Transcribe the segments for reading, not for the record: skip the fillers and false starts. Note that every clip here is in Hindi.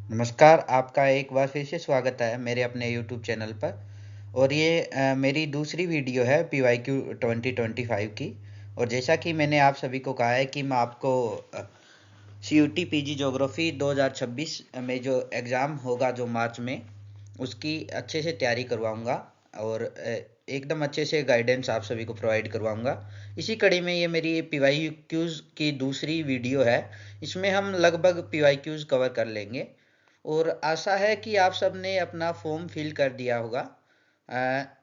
नमस्कार, आपका एक बार फिर से स्वागत है मेरे अपने यूट्यूब चैनल पर। और ये मेरी दूसरी वीडियो है PYQ 2025 की। और जैसा कि मैंने आप सभी को कहा है कि मैं आपको CUT PG ज्योग्राफी 2026 में जो एग्ज़ाम होगा जो मार्च में, उसकी अच्छे से तैयारी करवाऊंगा और एकदम अच्छे से गाइडेंस आप सभी को प्रोवाइड करवाऊंगा। इसी कड़ी में ये मेरी PYQs की दूसरी वीडियो है। इसमें हम लगभग PYQs कवर कर लेंगे और आशा है कि आप सब ने अपना फॉर्म फिल कर दिया होगा।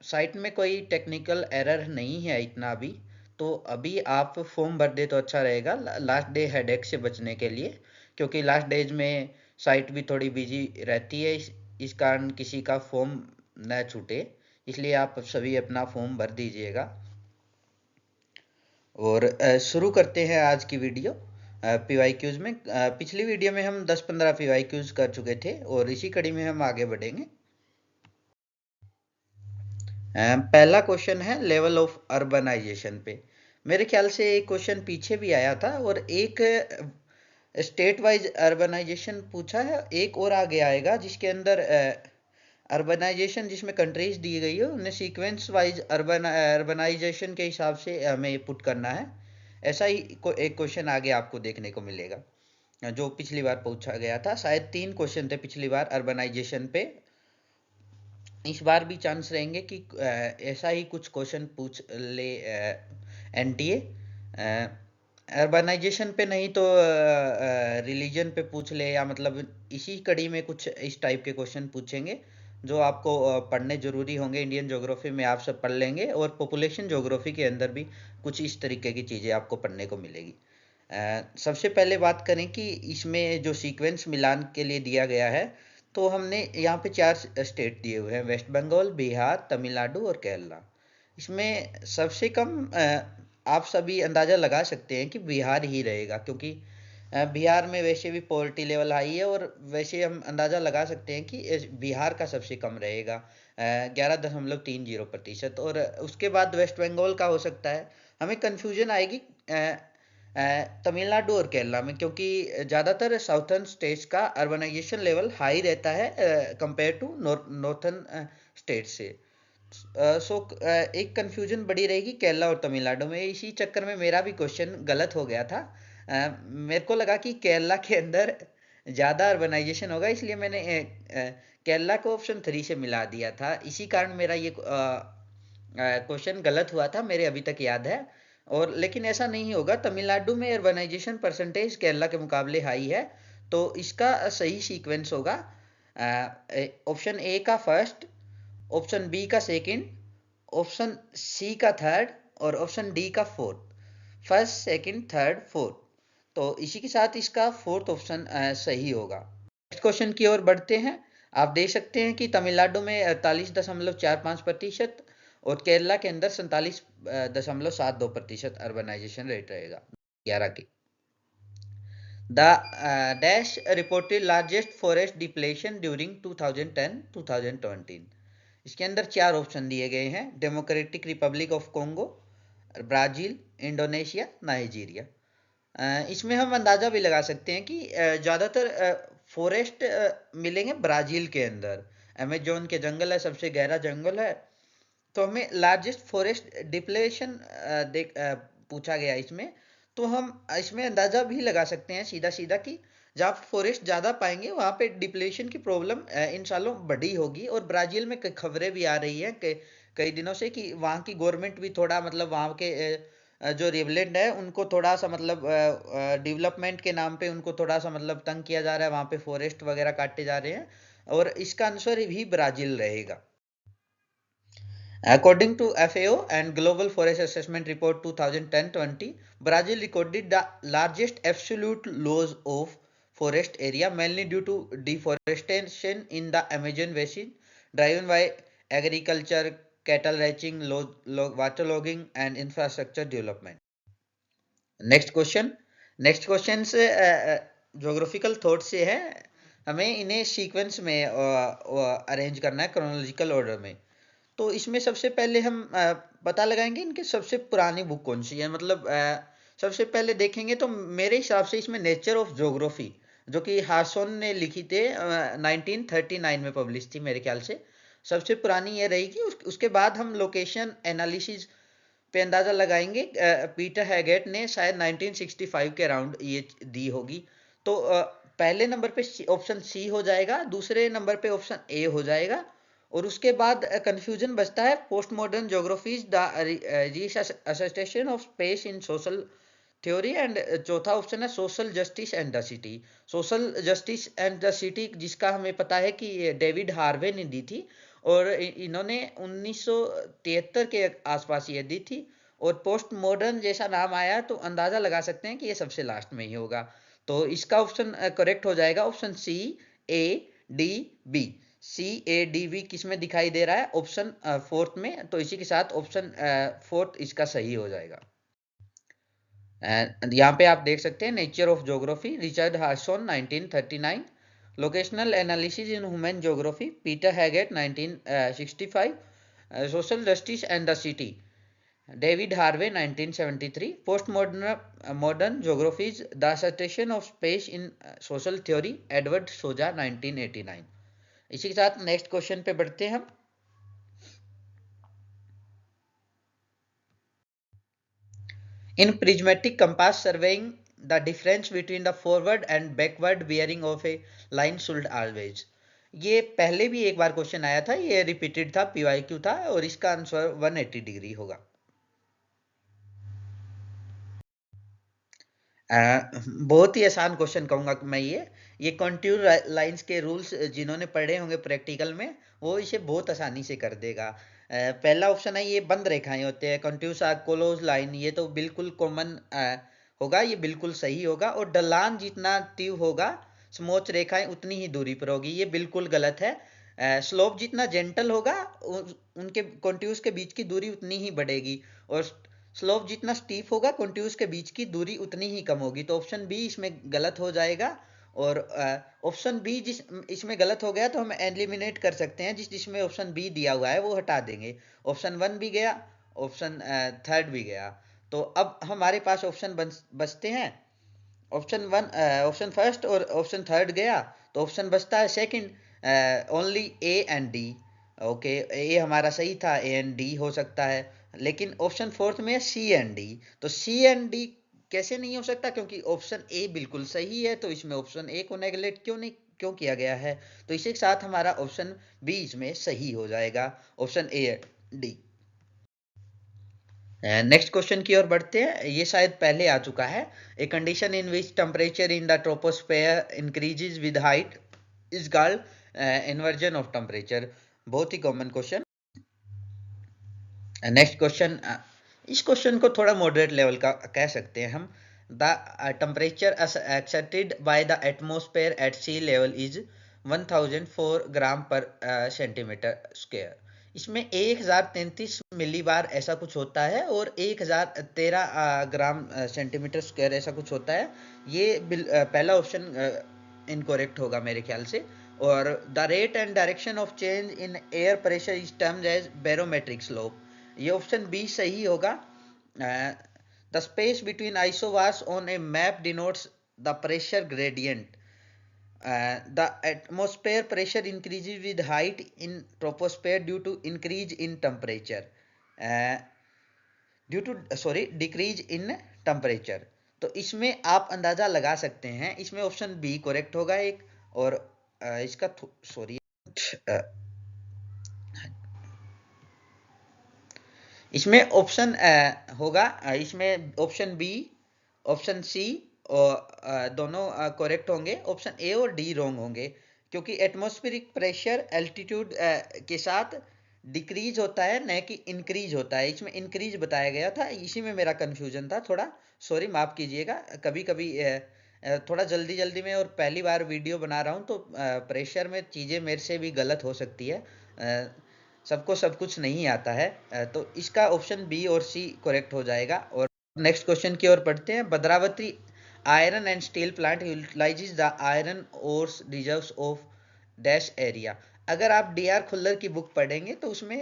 साइट में कोई टेक्निकल एरर नहीं है इतना अभी, तो अभी आप फॉर्म भर दे तो अच्छा रहेगा लास्ट डे हेडेक से बचने के लिए, क्योंकि लास्ट डेज में साइट भी थोड़ी बिजी रहती है। इस कारण किसी का फॉर्म न छूटे, इसलिए आप सभी अपना फॉर्म भर दीजिएगा। और शुरू करते हैं आज की वीडियो। PYQs में पिछली वीडियो में हम 10-15 PYQs कर चुके थे और इसी कड़ी में हम आगे बढ़ेंगे। पहला क्वेश्चन है लेवल ऑफ अर्बनाइजेशन पे। मेरे ख्याल से एक क्वेश्चन पीछे भी आया था और एक स्टेट वाइज अर्बनाइजेशन पूछा है, एक और आगे आएगा जिसके अंदर अर्बनाइजेशन जिसमें कंट्रीज दी गई है उन्हें सीक्वेंस वाइज अर्बनाइजेशन के हिसाब से हमें पुट करना है। ऐसा ही एक क्वेश्चन आगे आपको देखने को मिलेगा जो पिछली बार पूछा गया था। शायद 3 क्वेश्चन थे पिछली बार अर्बनाइजेशन पे। इस बार भी चांस रहेंगे कि ऐसा ही कुछ क्वेश्चन पूछ ले NTA। अर्बनाइजेशन पे नहीं तो रिलीजन पे पूछ ले, या मतलब इसी कड़ी में कुछ इस टाइप के क्वेश्चन पूछेंगे जो आपको पढ़ने जरूरी होंगे। इंडियन ज्योग्राफी में आप सब पढ़ लेंगे और पॉपुलेशन ज्योग्राफी के अंदर भी कुछ इस तरीके की चीज़ें आपको पढ़ने को मिलेगी। सबसे पहले बात करें कि इसमें जो सीक्वेंस मिलान के लिए दिया गया है, तो हमने यहाँ पे 4 स्टेट दिए हुए हैं: वेस्ट बंगाल, बिहार, तमिलनाडु और केरला। इसमें सबसे कम आप सभी अंदाज़ा लगा सकते हैं कि बिहार ही रहेगा, क्योंकि बिहार में वैसे भी पॉवर्टी लेवल हाई है और वैसे हम अंदाज़ा लगा सकते हैं कि बिहार का सबसे कम रहेगा 11.30%। और उसके बाद वेस्ट बंगाल का हो सकता है। हमें कन्फ्यूजन आएगी तमिलनाडु और केरला में, क्योंकि ज़्यादातर साउथर्न स्टेट्स का अर्बनाइजेशन लेवल हाई रहता है कंपेयर टू नॉर्थर्न स्टेट से। एक कन्फ्यूजन बड़ी रहेगी केरला और तमिलनाडु में। इसी चक्कर में मेरा भी क्वेश्चन गलत हो गया था। मेरे को लगा कि केरला के अंदर ज़्यादा अर्बनाइजेशन होगा, इसलिए मैंने केरला को ऑप्शन 3 से मिला दिया था। इसी कारण मेरा ये क्वेश्चन गलत हुआ था, मेरे अभी तक याद है। और लेकिन ऐसा नहीं होगा, तमिलनाडु में अर्बनाइजेशन परसेंटेज केरला के मुकाबले हाई है, तो इसका सही सीक्वेंस होगा ऑप्शन ए का फर्स्ट, ऑप्शन बी का सेकंड, ऑप्शन सी का थर्ड और ऑप्शन डी का fourth. First, second, third, fourth. तो इसी के साथ इसका फोर्थ ऑप्शन सही होगा। नेक्स्ट क्वेश्चन की ओर बढ़ते हैं। आप देख सकते हैं कि तमिलनाडु में 48.45% और केरला के अंदर 47.72% अर्बनाइजेशन रेट रहेगा 11 की। The dash reported largest forest depletion during 2010-2020। इसके अंदर 4 ऑप्शन दिए गए हैं: democratic Republic of Congo, Brazil, Indonesia, Nigeria. इसमें हम अंदाज़ा भी लगा सकते हैं कि ज़्यादातर फॉरेस्ट मिलेंगे ब्राज़ील के अंदर। अमेजोन के जंगल है, सबसे गहरा जंगल है। तो हमें लार्जेस्ट फॉरेस्ट डिप्लेशन पूछा गया इसमें, तो हम इसमें अंदाज़ा भी लगा सकते हैं सीधा सीधा कि जहाँ फॉरेस्ट ज़्यादा पाएंगे वहाँ पे डिप्लेशन की प्रॉब्लम इन सालों बढ़ी होगी। और ब्राज़ील में खबरें भी आ रही हैं कई दिनों से कि वहाँ की गवर्नमेंट भी थोड़ा मतलब वहाँ के जो रिवलेंट है उनको थोड़ा सा मतलब डेवलपमेंट के नाम पे उनको थोड़ा सा मतलब तंग किया जा रहा है, वहाँ पे फॉरेस्ट वगैरह काटे जा रहे हैं, और इसका आंसर भी ब्राज़ील रहेगा। According to FAO and Global Forest Assessment Report 2010-20, Brazil recorded the largest absolute loss of forest area, mainly due to deforestation in the Amazon basin, driven by agriculture, cattle ranching, waterlogging, and infrastructure development. Next question से ज्योग्राफिकल थॉट से है। हमें इन्हें सीक्वेंस में अरेंज करना है क्रोनोलॉजिकल ऑर्डर में। तो इसमें सबसे पहले हम पता लगाएंगे इनके सबसे पुरानी बुक कौन सी है। मतलब सबसे पहले देखेंगे तो मेरे हिसाब से इसमें नेचर ऑफ ज्योग्राफी जो कि हार्सोन ने लिखी थे, 1939 में पब्लिश थी मेरे ख्याल से। सबसे पुरानी ये रहेगी। उसके बाद हम लोकेशन एनालिसिस पे अंदाजा लगाएंगे। पीटर हैगेट ने शायद 1965 के अराउंड ये दी होगी। तो पहले नंबर पे ऑप्शन सी हो जाएगा, दूसरे नंबर पे ऑप्शन ए हो जाएगा। और उसके बाद कंफ्यूजन बचता है postmodern geographies the reassertion of space in social theory, and चौथा ऑप्शन है social justice and the city. Social justice and the city जिसका हमें पता है कि ये डेविड हार्वे ने दी थी, और इन्होंने 1973 के आसपास ये दी थी। और पोस्ट मॉडर्न जैसा नाम आया तो अंदाजा लगा सकते हैं कि ये सबसे लास्ट में ही होगा। तो इसका ऑप्शन करेक्ट हो जाएगा ऑप्शन सी, ए, डी, बी। सी, ए, डी, बी किस में दिखाई दे रहा है? ऑप्शन फोर्थ में। तो इसी के साथ ऑप्शन फोर्थ इसका सही हो जाएगा। एंड यहाँ पे आप देख सकते हैं nature of geography, Richard Hartshorne 1939, locational analysis in human geography, Peter Haggett 1965, social justice and the city, David Harvey 1973, postmodern geographies the assertion of space in social theory, Edward Soja 1989। इसी के साथ नेक्स्ट क्वेश्चन पे बढ़ते हैं हम। In prismatic compass surveying, the difference between the forward and backward bearing of a line should always। ये पहले भी एक बार क्वेश्चन आया था, ये रिपीटेड था, पीवाईक्यू था, और इसका आंसर 180 डिग्री होगा। बहुत ही आसान क्वेश्चन कहूंगा मैं ये कंटूर लाइंस के रूल्स जिन्होंने पढ़े होंगे प्रैक्टिकल में वो इसे बहुत आसानी से कर देगा। पहला ऑप्शन है, ये बंद रेखाएं होते हैं, कंटूस आर क्लोज लाइन, ये तो बिल्कुल कॉमन होगा, ये बिल्कुल सही होगा। और ढलान जितना तीव्र होगा समोच्च रेखाएं उतनी ही दूरी पर होगी, ये बिल्कुल गलत है। स्लोप जितना जेंटल होगा उनके कंटूस के बीच की दूरी उतनी ही बढ़ेगी, और स्लोप जितना स्टीप होगा कंटूस के बीच की दूरी उतनी ही कम होगी। तो ऑप्शन बी इसमें गलत हो जाएगा। और ऑप्शन बी जिस इसमें गलत हो गया तो हम एलिमिनेट कर सकते हैं, जिसमें ऑप्शन बी दिया हुआ है वो हटा देंगे। ऑप्शन वन भी गया, ऑप्शन थर्ड भी गया। तो अब हमारे पास ऑप्शन बचते हैं, ऑप्शन वन, ऑप्शन फर्स्ट और ऑप्शन थर्ड गया, तो ऑप्शन बचता है second, only A and D. Okay, A हमारा सही था, ए एंड डी हो सकता है। लेकिन ऑप्शन फोर्थ में सी एंड डी, तो सी एंड डी कैसे नहीं हो सकता? क्योंकि ऑप्शन ए बिल्कुल सही है, तो इसमें ऑप्शन ए को नेगलेक्ट क्यों किया गया है? तो इसी के साथ हमारा ऑप्शन बी इसमें सही हो जाएगा, option A D. Next question की ओर बढ़ते हैं, ये शायद पहले आ चुका है। A condition in which temperature in the troposphere increases with height is called inversion of temperature. बहुत ही कॉमन क्वेश्चन। नेक्स्ट क्वेश्चन, इस क्वेश्चन को थोड़ा मॉडरेट लेवल का कह सकते हैं हम। The temperature accepted by the atmosphere at sea level is 1004 gram per centimetre square. इसमें 1033 मिली बार ऐसा कुछ होता है, और 1013 ग्राम सेंटीमीटर स्क्वायर ऐसा कुछ होता है। ये पहला ऑप्शन इनकरेक्ट होगा मेरे ख्याल से। और the rate and direction of change in air pressure is termed as barometric slope, ये ऑप्शन बी सही होगा। The space between isobars on a map denotes the pressure gradient. The atmosphere pressure increases with height in troposphere due to increase in temperature, uh, decrease in temperature। तो इसमें आप अंदाजा लगा सकते हैं, इसमें ऑप्शन बी करेक्ट होगा एक। और इसका सॉरी इसमें ऑप्शन होगा, इसमें ऑप्शन बी, ऑप्शन सी और दोनों करेक्ट होंगे, ऑप्शन ए और डी रॉन्ग होंगे। क्योंकि एटमॉस्फेरिक प्रेशर एल्टीट्यूड के साथ डिक्रीज होता है, न कि इंक्रीज होता है। इसमें इंक्रीज बताया गया था, इसी में मेरा कंफ्यूजन था थोड़ा, सॉरी माफ कीजिएगा। कभी कभी थोड़ा जल्दी जल्दी में और पहली बार वीडियो बना रहा हूँ, तो प्रेशर में चीज़ें मेरे से भी गलत हो सकती है। सबको सब कुछ नहीं आता है। तो इसका ऑप्शन बी और सी करेक्ट हो जाएगा। और नेक्स्ट क्वेश्चन की ओर पढ़ते हैं। Bhadravati iron and steel plant utilises the iron ores reserves of dash area. अगर आप डी आर खुल्लर की बुक पढ़ेंगे तो उसमें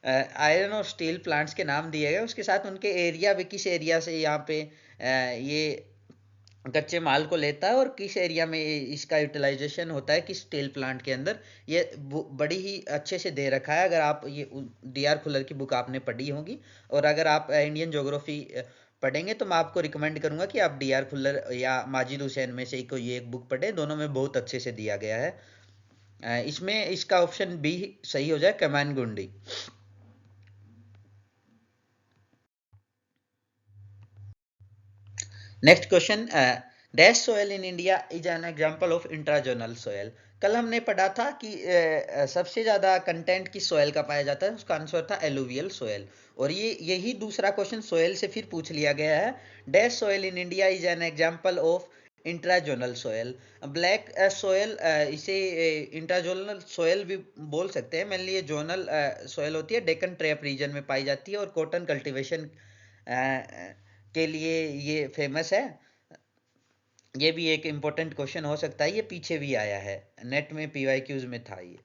आयरन और स्टील प्लांट्स के नाम दिए गए, उसके साथ उनके एरिया भी, किस एरिया से यहाँ पे ये कच्चे माल को लेता है और किस एरिया में इसका यूटिलाइजेशन होता है, किस स्टील प्लांट के अंदर। ये बड़ी ही अच्छे से दे रखा है, अगर आप ये डी आर खुल्लर की बुक आपने पढ़ी होगी। और अगर आप इंडियन ज्योग्राफी पढ़ेंगे तो मैं आपको रिकमेंड करूंगा कि आप डी आर खुल्लर या माजिद हुसैन में से कोई एक बुक पढ़ें, दोनों में बहुत अच्छे से दिया गया है। इसमें इसका ऑप्शन बी सही हो जाए, कमान गुंडी। Next question, dash soil in India is an example of intrazonal soil. कल हमने पढ़ा था कि सबसे ज्यादा कंटेंट किस सोयल का पाया जाता है, उसका आंसर था एलुवियल सोयल। और ये यही दूसरा क्वेश्चन सोयल से फिर पूछ लिया गया है, dash soil in India is an example of intrazonal soil. Black soil, इसे इंट्राजोनल सोयल भी बोल सकते हैं। मेनली ये जोनल सोयल होती है, डेक्कन ट्रैप रीजन में पाई जाती है और कॉटन कल्टीवेशन के लिए ये फेमस है। ये भी एक इम्पोर्टेंट क्वेश्चन हो सकता है, ये पीछे भी आया है, नेट में पीवाईक्यूज में था ये।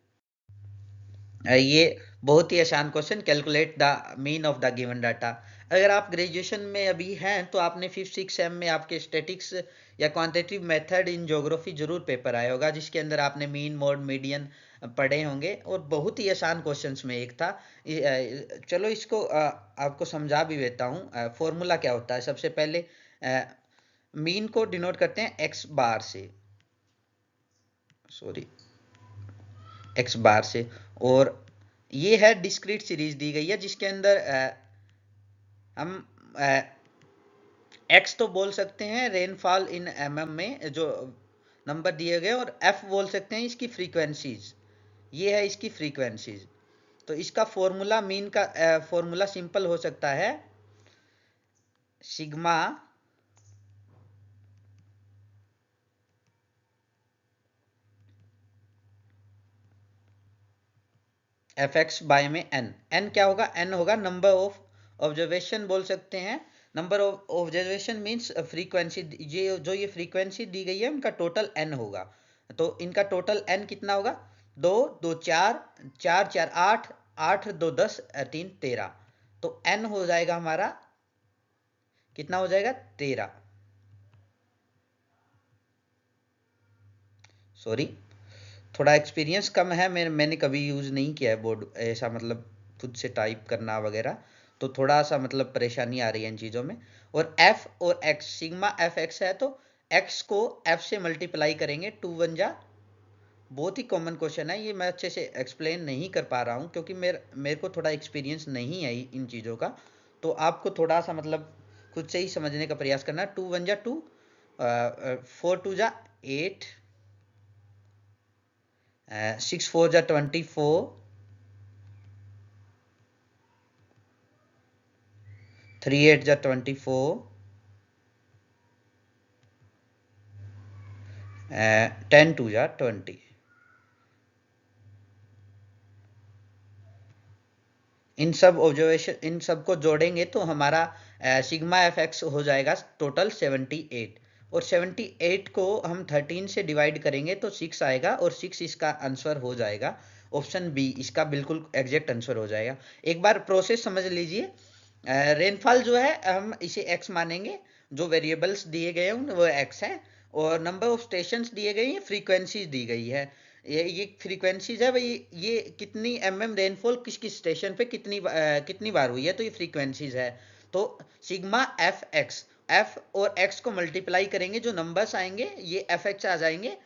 ये बहुत ही आसान question, calculate the mean of the given data. अगर आप ग्रेजुएशन में अभी हैं तो आपने 5th 6th सेम में आपके स्टैटिक्स या क्वांटिटेटिव मेथड इन ज्योग्राफी जरूर पेपर आया होगा, जिसके अंदर आपने मीन मोड मीडियन पढ़े होंगे, और बहुत ही आसान क्वेश्चंस में एक था। चलो इसको आपको समझा भी देता हूँ। फॉर्मूला क्या होता है, सबसे पहले मीन को डिनोट करते हैं एक्स बार से, सॉरी एक्स बार से। और ये है डिस्क्रीट सीरीज दी गई है, जिसके अंदर हम एक्स तो बोल सकते हैं रेनफॉल इन एमएम में जो नंबर दिए गए, और एफ बोल सकते हैं इसकी फ्रीक्वेंसीज, ये है इसकी फ्रीक्वेंसीज। तो इसका फॉर्मूला मीन का फॉर्मूला सिंपल हो सकता है, सिग्मा एफ एक्स बाय में एन। एन क्या होगा, एन होगा नंबर ऑफ ऑब्जर्वेशन बोल सकते हैं। Number of observation means frequency, ये जो ये फ्रीक्वेंसी दी गई है उनका टोटल एन होगा। तो इनका टोटल एन कितना होगा, दो दो चार, चार चार आठ, आठ दो 10, तीन 13। तो एन हो जाएगा हमारा, कितना हो जाएगा 13। सॉरी, थोड़ा एक्सपीरियंस कम है, मैंने कभी यूज़ नहीं किया है बोर्ड ऐसा, मतलब खुद से टाइप करना वगैरह, तो थोड़ा सा मतलब परेशानी आ रही है इन चीज़ों में। और f और x, सिग्मा एफ एक्स है तो x को f से मल्टीप्लाई करेंगे, 2 1 जा। बहुत ही कॉमन क्वेश्चन है ये, मैं अच्छे से एक्सप्लेन नहीं कर पा रहा हूँ क्योंकि मेरे को थोड़ा एक्सपीरियंस नहीं है इन चीज़ों का। तो आपको थोड़ा सा मतलब खुद से ही समझने का प्रयास करना। 2 1 जा 2, 4 2 जा 8, 6 4 जा 24, 3 8 जा 24, 10 2 जा 20। इन सब ऑब्जर्वेशन, इन सब को जोड़ेंगे तो हमारा सिग्मा एफ एक्स हो जाएगा टोटल 78। और 78 को हम 13 से डिवाइड करेंगे तो 6 आएगा, और 6 इसका आंसर हो जाएगा। ऑप्शन बी इसका बिल्कुल एग्जैक्ट आंसर हो जाएगा। एक बार प्रोसेस समझ लीजिए। रेनफॉल जो है हम इसे एक्स मानेंगे, जो वेरिएबल्स दिए गए हैं वो एक्स है, और नंबर ऑफ स्टेशंस दिए गए हैं, फ्रीक्वेंसीज दी गई है। ये फ्रीक्वेंसीज है भाई, ये कितनी रेनफॉल किस किस स्टेशन पे कितनी बार हुई है, तो ये फ्रीक्वेंसीज है। तो सिग्मा एफ एक्स, एफ और एक्स को मल्टीप्लाई करेंगे, जो नंबर्स आएंगे ये एफ एक्स आ जाएंगे।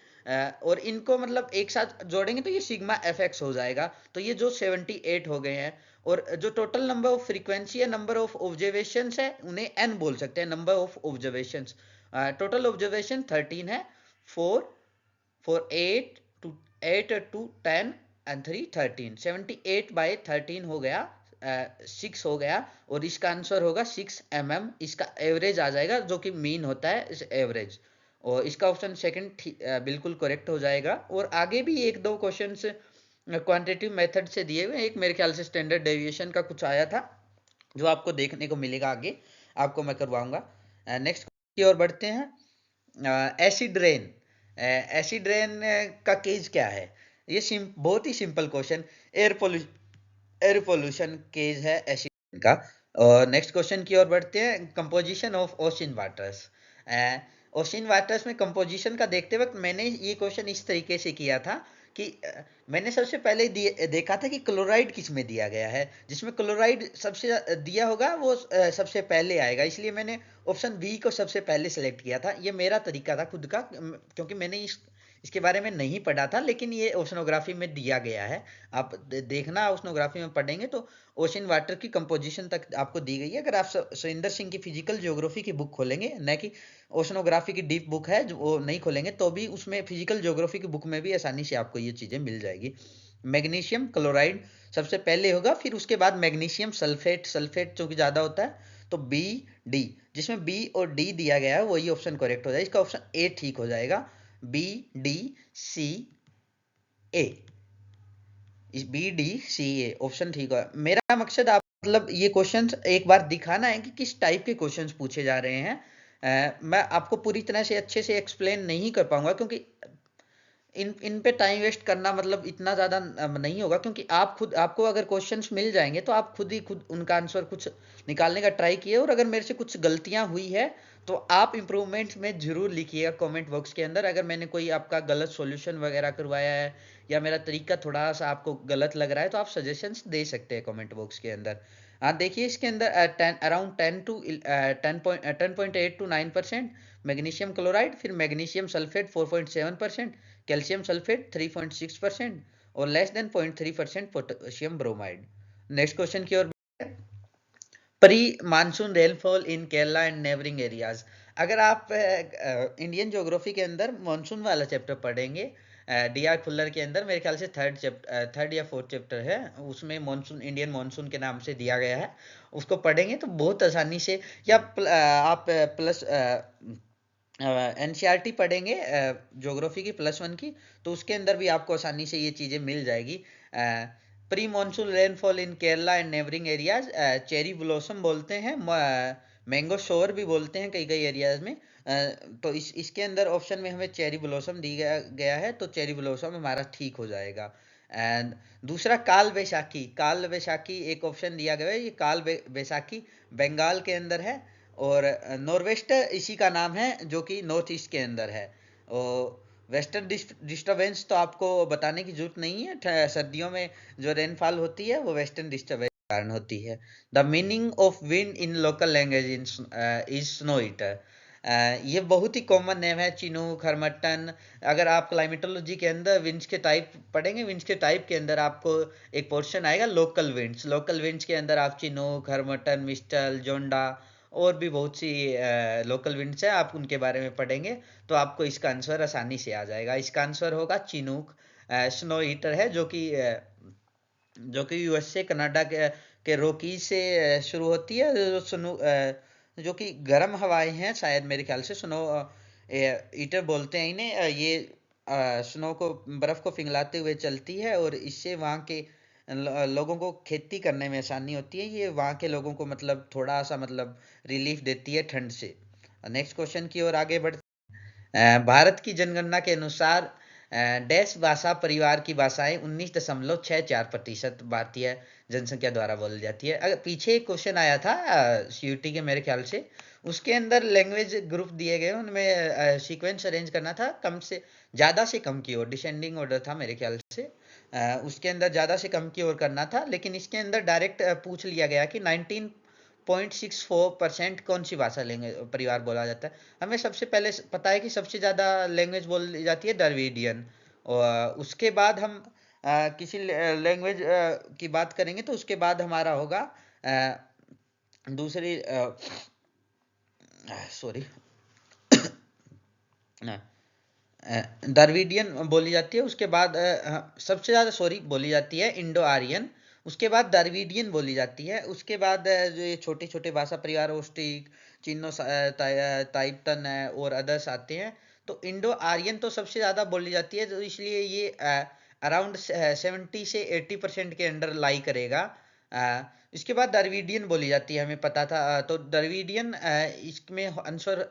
और इनको मतलब एक साथ जोड़ेंगे तो ये सिग्मा एफ एक्स हो जाएगा। तो ये जो 78 हो गए हैं, और जो टोटल नंबर ऑफ फ्रीक्वेंसी है, नंबर ऑफ ऑब्जर्वेशन है, उन्हें एन बोल सकते हैं, number of observation. Total observation 13 है, 4 4 8 टू 8 टू 10 एंड 3 13, 78 बाई 13 हो गया, 6 हो गया। और इसका आंसर होगा 6 इसका एवरेज आ जाएगा, जो कि मीन होता है इस एवरेज। और इसका ऑप्शन सेकंड बिल्कुल करेक्ट हो जाएगा। और आगे भी एक दो क्वेश्चंस क्वांटिटेटिव मेथड से दिए हुए, एक मेरे ख्याल से स्टैंडर्ड डेविएशन का कुछ आया था, जो आपको देखने को मिलेगा आगे, आपको मैं करवाऊंगा। नेक्स्ट की ओर बढ़ते हैं। एसिड रेन, एसिड रेन का केस क्या है, ये बहुत ही simple question, air pollution case है एसिड का। और नेक्स्ट क्वेश्चन की ओर बढ़ते हैं, composition of ocean waters. Ocean waters में कंपोजिशन का देखते वक्त मैंने ये क्वेश्चन इस तरीके से किया था कि मैंने सबसे पहले देखा था कि क्लोराइड किस में दिया गया है, जिसमें क्लोराइड सबसे दिया होगा वो सबसे पहले आएगा, इसलिए मैंने ऑप्शन बी को सबसे पहले सेलेक्ट किया था। ये मेरा तरीका था खुद का, क्योंकि मैंने इसके बारे में नहीं पढ़ा था, लेकिन ये ओशनोग्राफी में दिया गया है। आप देखना ओशनोग्राफी में पढ़ेंगे तो ओशन वाटर की कंपोजिशन तक आपको दी गई है। अगर आप सुरेंद्र सिंह की फिजिकल ज्योग्राफी की बुक खोलेंगे, न कि ओशनोग्राफी की डीप बुक है जो वो नहीं खोलेंगे, तो भी उसमें फिजिकल ज्योग्राफी की बुक में भी आसानी से आपको ये चीज़ें मिल जाएगी। मैग्नीशियम क्लोराइड सबसे पहले होगा, फिर उसके बाद मैग्नीशियम सल्फेट, सल्फेट चूंकि ज़्यादा होता है तो बी डी, जिसमें बी और डी दिया गया है वही ऑप्शन करेक्ट हो जाएगा। इसका ऑप्शन ए ठीक हो जाएगा, B D C A, B D C A option ठीक है। मेरा मकसद आप मतलब ये क्वेश्चंस एक बार दिखाना है कि किस टाइप के क्वेश्चंस पूछे जा रहे हैं। मैं आपको पूरी तरह से अच्छे से एक्सप्लेन नहीं कर पाऊंगा, क्योंकि इन पे टाइम वेस्ट करना मतलब इतना ज़्यादा नहीं होगा, क्योंकि आप खुद, आपको अगर क्वेश्चंस मिल जाएंगे तो आप खुद ही खुद उनका आंसर कुछ निकालने का ट्राई किए, और अगर मेरे से कुछ गलतियां हुई है तो आप इम्प्रूवमेंट्स में ज़रूर लिखिएगा कमेंट बॉक्स के अंदर। अगर मैंने कोई आपका गलत सॉल्यूशन वगैरह करवाया है या मेरा तरीका थोड़ा सा आपको गलत लग रहा है तो आप सजेशंस दे सकते हैं कमेंट बॉक्स के अंदर। हाँ देखिए, इसके अंदर अराउंड 10 to 9% मैग्नीशियम क्लोराइड, फिर मैग्नीशियम सल्फेट 4.7%, कैल्शियम सल्फेट 3.6% और less than 0.3% potassium bromide. Next question की ओर, pre monsoon rainfall in Kerala and neighbouring areas. अगर आप इंडियन ज्योग्राफी के अंदर मानसून वाला चैप्टर पढ़ेंगे, डी आर खुल्लर के अंदर, मेरे ख्याल से थर्ड या फोर्थ चैप्टर है, उसमें मानसून, इंडियन मानसून के नाम से दिया गया है, उसको पढ़ेंगे तो बहुत आसानी से, या आप प्लस एनसीईआरटी पढ़ेंगे ज्योग्राफी की +1 की, तो उसके अंदर भी आपको आसानी से ये चीज़ें मिल जाएगी। Pre monsoon rainfall in Kerala and neighbouring areas, cherry blossom बोलते हैं, मैंगो शोर भी बोलते हैं कई कई एरियाज में। तो इसके अंदर ऑप्शन में हमें चेरी ब्लॉसम दी गया है, तो चेरी ब्लॉसम हमारा ठीक हो जाएगा। एंड दूसरा काल बैसाखी, काल बैसाखी एक ऑप्शन दिया गया है, ये काल बैसाखी बंगाल के अंदर है, और नॉर्वेस्टर इसी का नाम है जो कि नॉर्थ ईस्ट के अंदर है। और वेस्टर्न डिस्टर्बेंस तो आपको बताने की जरूरत नहीं है, सर्दियों में जो रेनफॉल होती है वो वेस्टर्न डिस्टर्बेंस के कारण होती है। The meaning of wind in local language is snow eater. ये बहुत ही कॉमन नेम है, चिनूक, हरमट्टन। अगर आप क्लाइमेटोलॉजी के अंदर विंड्स के टाइप पढ़ेंगे, विंड्स के टाइप के अंदर आपको एक पोर्शन आएगा लोकल विंड्स, लोकल विंड्स के अंदर आप चिनूक, हरमट्टन, मिस्टल, जोंडा और भी बहुत सी लोकल विंड्स है, आप उनके बारे में पढ़ेंगे तो आपको इसका आंसर आसानी से आ जाएगा। इसका आंसर होगा चिनूक। स्नो हीटर है जो कि यूएसए कनाडा के रॉकीज से शुरू होती है, जो कि गर्म हवाएं हैं शायद, मेरे ख्याल से स्नो हीटर बोलते हैं इन्हें। ये स्नो को, बर्फ को पिघलाते हुए चलती है, और इससे वहाँ के लोगों को खेती करने में आसानी होती है। ये वहाँ के लोगों को मतलब थोड़ा सा मतलब रिलीफ देती है ठंड से। नेक्स्ट क्वेश्चन की ओर आगे बढ़ते, भारत की जनगणना के अनुसार डैश भाषा परिवार की भाषाएं 19.64% भारतीय जनसंख्या द्वारा बोली जाती है। अगर पीछे एक क्वेश्चन आया था सीयूटी के मेरे ख्याल से, उसके अंदर लैंग्वेज ग्रुप दिए गए, उनमें सीक्वेंस अरेंज करना था कम से ज़्यादा से कम की ओर, डिसेंडिंग ऑर्डर था मेरे ख्याल से। उसके अंदर ज़्यादा से कम की ओर करना था, लेकिन इसके अंदर डायरेक्ट पूछ लिया गया कि 19.64% कौन सी भाषा लैंग्वेज परिवार बोला जाता है। हमें सबसे पहले पता है कि सबसे ज़्यादा लैंग्वेज बोली जाती है द्रविडियन, और उसके बाद हम किसी लैंग्वेज की बात करेंगे तो उसके बाद हमारा होगा दूसरी, सॉरी, द्रविडियन बोली जाती है, उसके बाद सबसे ज़्यादा सॉरी बोली जाती है इंडो आर्यन, उसके बाद द्रविडियन बोली जाती है, उसके बाद जो ये छोटे छोटे भाषा परिवार ओस्टिक, चिन्नो, ताइपतन और अदर्स आते हैं। तो इंडो आर्यन तो सबसे ज़्यादा बोली जाती है, तो इसलिए ये अराउंड 70 से 80% के अंडर लाई करेगा। इसके बाद द्रविडियन बोली जाती है, हमें पता था। तो द्रविडियन इसमें आंसर